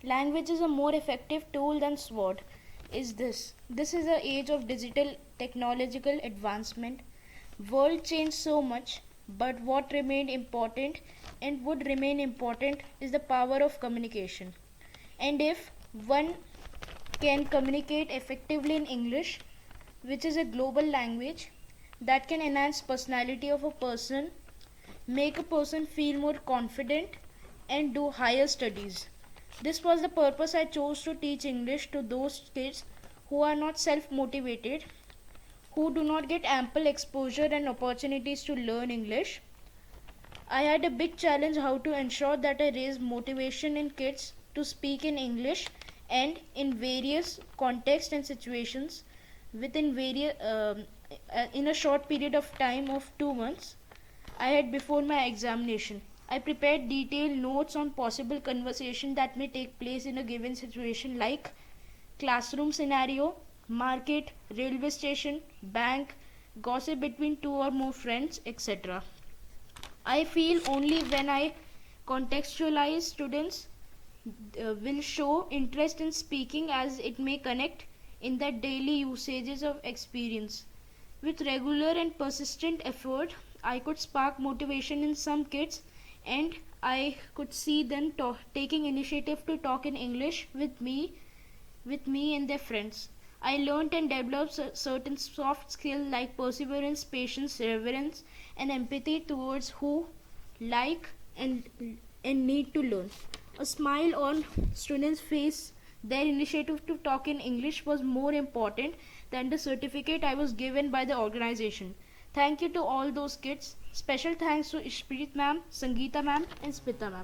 Language is a more effective tool than sword. Is this? This is the age of digital technological advancement. World changed so much, but what remained important and would remain important is the power of communication. And if one can communicate effectively in English, which is a global language that can enhance personality of a person, make a person feel more confident and do higher studies. This was the purpose I chose to teach English to those kids who are not self motivated, who do not get ample exposure and opportunities to learn English. I had a big challenge how to ensure that I raise motivation in kids to speak in English and in various contexts and situations within in a short period of time of 2 months I had before my examination. I prepared detailed notes on possible conversation that may take place in a given situation like classroom scenario, market, railway station, bank, gossip between two or more friends, etc. I feel only when I contextualize students will show interest in speaking as it may connect in their daily usages of experience. With regular and persistent effort, I could spark motivation in some kids and I could see them taking initiative to talk in English with me and their friends. I learned and developed certain soft skills like perseverance, patience, reverence, and empathy towards who like and need to learn. A smile on students' face, their initiative to talk in English was more important than the certificate I was given by the organization. Thank you to all those kids. Special thanks to Ishpreet ma'am, Sangeeta ma'am, and Smita ma'am.